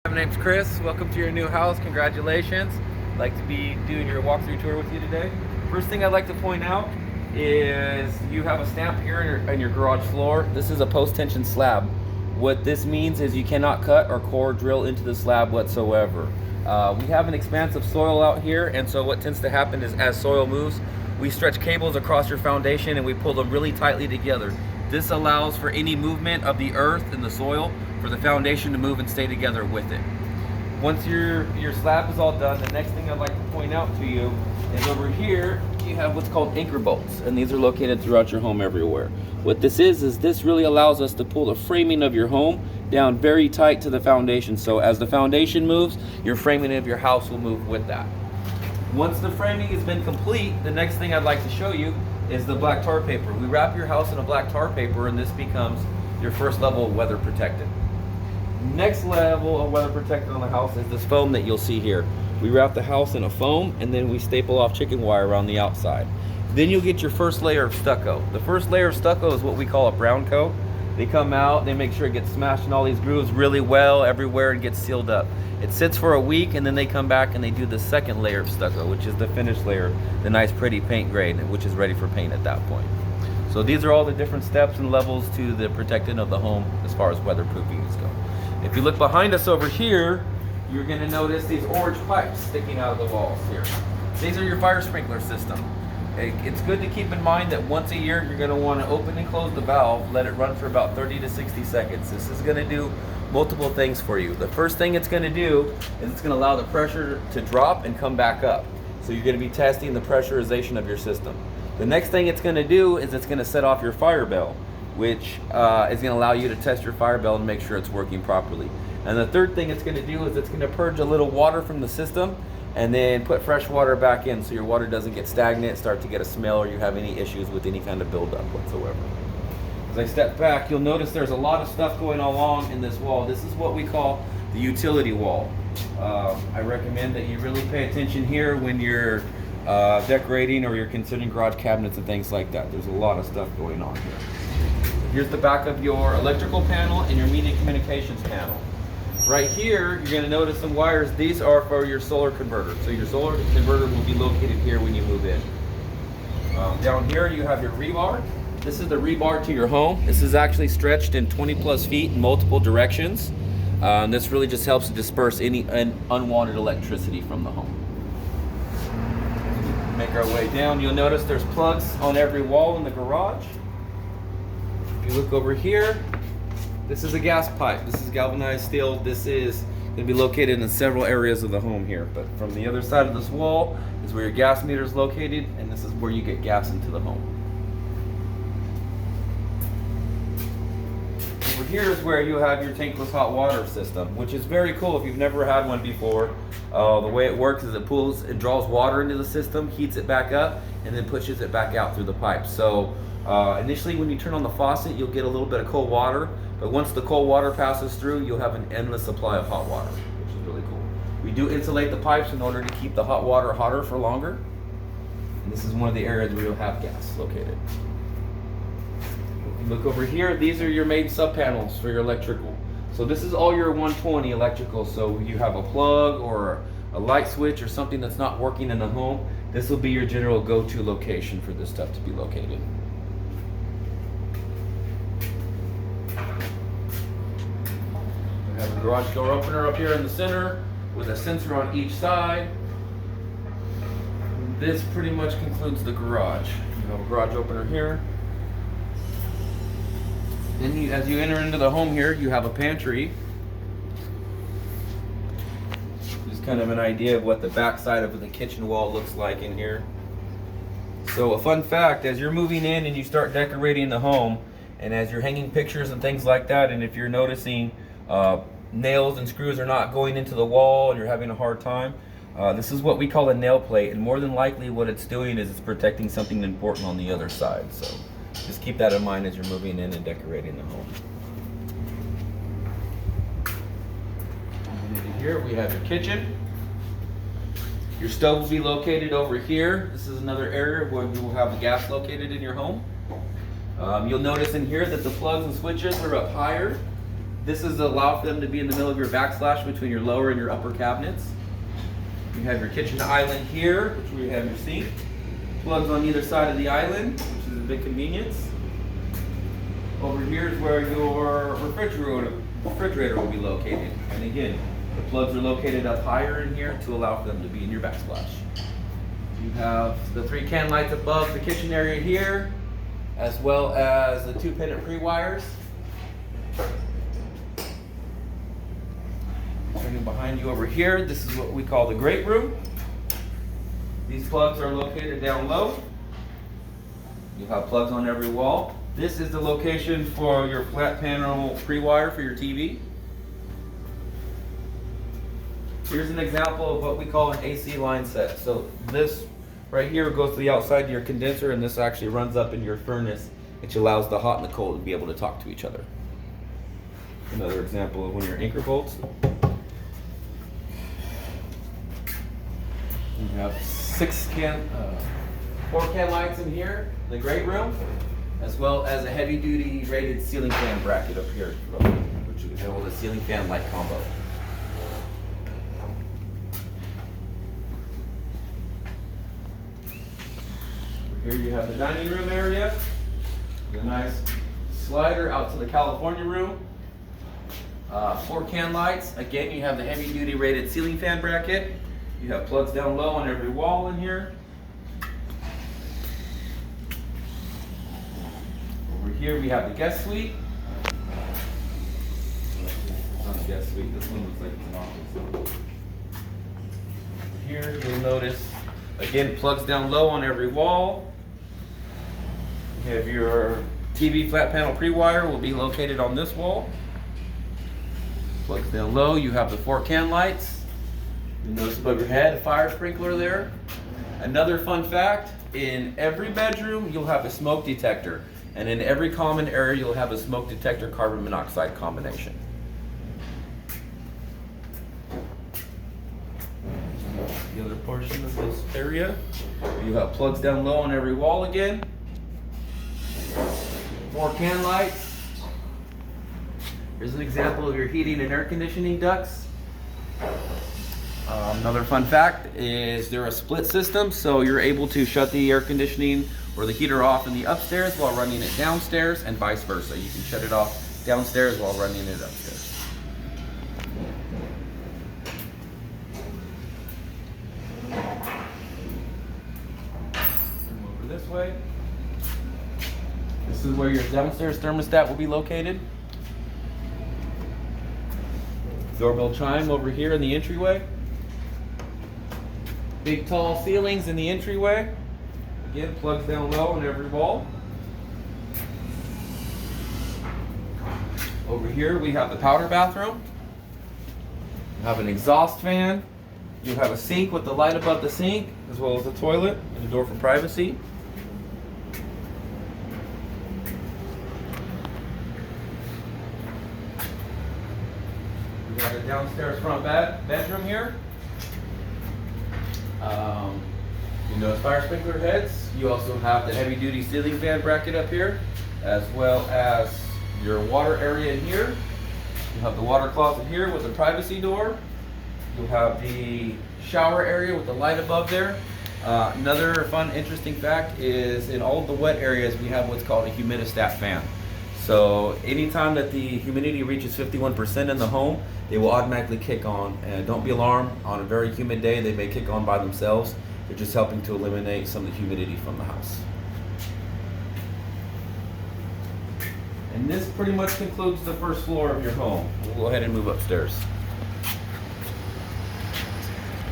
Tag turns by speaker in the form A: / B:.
A: My name's Chris. Welcome to your new house. Congratulations. I'd like to be doing your walkthrough tour with you today. First thing I'd like to point out is you have a stamp here on your garage floor. This is a post-tension slab. What this means is you cannot cut or core drill into the slab whatsoever. We have an expanse of soil out here, and so what tends to happen is as soil moves, we stretch cables across your foundation and we pull them really tightly together. This allows for any movement of the earth and the soil for the foundation to move and stay together with it. Once your slab is all done, the next thing I'd like to point out to you is over here you have what's called anchor bolts, and these are located throughout your home everywhere. What this is this really allows us to pull the framing of your home down very tight to the foundation, so as the foundation moves, your framing of your house will move with that. Once the framing has been complete, the next thing I'd like to show you is the black tar paper. We wrap your house in a black tar paper, and this becomes your first level of weather protected. Next level of weather protected on the house is this foam that you'll see here. We wrap the house in a foam, and then we staple off chicken wire around the outside. Then you'll get your first layer of stucco. The first layer of stucco is what we call a brown coat. They come out, they make sure it gets smashed in all these grooves really well everywhere and gets sealed up. It sits for a week, and then they come back and they do the second layer of stucco, which is the finished layer, the nice pretty paint grade, which is ready for paint at that point. So these are all the different steps and levels to the protecting of the home as far as weatherproofing is going. If you look behind us over here, you're going to notice these orange pipes sticking out of the walls here. These are your fire sprinkler system. It's good to keep in mind that once a year you're going to want to open and close the valve, let it run for about 30 to 60 seconds. This is going to do multiple things for you. The first thing it's going to do is it's going to allow the pressure to drop and come back up. So you're going to be testing the pressurization of your system. The next thing it's going to do is it's going to set off your fire bell, which is going to allow you to test your fire bell and make sure it's working properly. And the third thing it's going to do is it's going to purge a little water from the system and then put fresh water back in so your water doesn't get stagnant, start to get a smell, or you have any issues with any kind of buildup whatsoever. As I step back, you'll notice there's a lot of stuff going along in this wall. This is what we call the utility wall. I recommend that you really pay attention here when you're decorating or you're considering garage cabinets and things like that. There's a lot of stuff going on here. Here's the back of your electrical panel and your media communications panel. Right here, you're going to notice some wires. These are for your solar converter. So your solar converter will be located here when you move in. Down here, you have your rebar. This is the rebar to your home. This is actually stretched in 20 plus feet in multiple directions. This really just helps to disperse any unwanted electricity from the home. Make our way down. You'll notice there's plugs on every wall in the garage. If you look over here, this is a gas pipe. This is galvanized steel. This is going to be located in several areas of the home here. But from the other side of this wall is where your gas meter is located, and this is where you get gas into the home. Over here is where you have your tankless hot water system, which is very cool if you've never had one before. The way it works is it draws water into the system, heats it back up, and then pushes it back out through the pipe. So initially when you turn on the faucet, you'll get a little bit of cold water, but once the cold water passes through, you'll have an endless supply of hot water, which is really cool. We do insulate the pipes in order to keep the hot water hotter for longer, and this is one of the areas where you'll have gas located. If you look over here, these are your main sub panels for your electrical. So this is all your 120 electrical, so you have a plug or a light switch or something that's not working in the home, this will be your general go-to location for this stuff to be located. We have a garage door opener up here in the center with a sensor on each side. This pretty much concludes the garage. You have a garage opener here. Then as you enter into the home here, you have a pantry. Just kind of an idea of what the back side of the kitchen wall looks like in here. So a fun fact, as you're moving in and you start decorating the home, and as you're hanging pictures and things like that, and if you're noticing nails and screws are not going into the wall and you're having a hard time, this is what we call a nail plate, and more than likely what it's doing is it's protecting something important on the other side. So just keep that in mind as you're moving in and decorating the home. Here we have your kitchen. Your stove will be located over here. This is another area where you will have the gas located in your home. You'll notice in here that the plugs and switches are up higher. This is to allow for them to be in the middle of your backslash between your lower and your upper cabinets. You have your kitchen island here, which we have your sink. Plugs on either side of the island, which is a big convenience. Over here is where your refrigerator will be located. And again, the plugs are located up higher in here to allow for them to be in your backsplash. You have the 3 can lights above the kitchen area here, as well as the 2 pendant pre-wires. Turning behind you over here, this is what we call the great room. These plugs are located down low. You have plugs on every wall. This is the location for your flat panel pre-wire for your TV. Here's an example of what we call an AC line set. So this right here goes to the outside of your condenser, and this actually runs up in your furnace, which allows the hot and the cold to be able to talk to each other. Another example of one of your anchor bolts. You have 4 can lights in here, the great room, as well as a heavy duty rated ceiling fan bracket up here, which you can hold a ceiling fan light combo. Here you have the dining room area, the nice slider out to the California room. 4 can lights. Again, you have the heavy duty rated ceiling fan bracket. You have plugs down low on every wall in here. Over here we have the guest suite. Not a guest suite, this one looks like it's an office. Here you'll notice, again, plugs down low on every wall. You have your TV flat panel pre-wire will be located on this wall. Plugs down low, you have the 4 can lights. You notice above your head a fire sprinkler there. Another fun fact, in every bedroom you'll have a smoke detector, and in every common area you'll have a smoke detector carbon monoxide combination. The other portion of this area, you have plugs down low on every wall again. 4 can lights. Here's an example of your heating and air conditioning ducts. Another fun fact is they're a split system, so you're able to shut the air conditioning or the heater off in the upstairs while running it downstairs, and vice versa. You can shut it off downstairs while running it upstairs. Come over this way. This is where your downstairs thermostat will be located. Doorbell chime over here in the entryway. Big tall ceilings in the entryway. Again, plugs down low on every wall. Over here we have the powder bathroom. You have an exhaust fan. You have a sink with the light above the sink, as well as a toilet and a door for privacy. We got a downstairs front bedroom here. You notice fire sprinkler heads. You also have the heavy duty ceiling fan bracket up here, as well as your water area in here. You have the water closet here with the privacy door. You'll have the shower area with the light above there. Another fun, interesting fact is in all of the wet areas we have what's called a humidistat fan. So anytime that the humidity reaches 51% in the home, they will automatically kick on. And don't be alarmed, on a very humid day they may kick on by themselves. They're just helping to eliminate some of the humidity from the house. And this pretty much concludes the first floor of your home. We'll go ahead and move upstairs.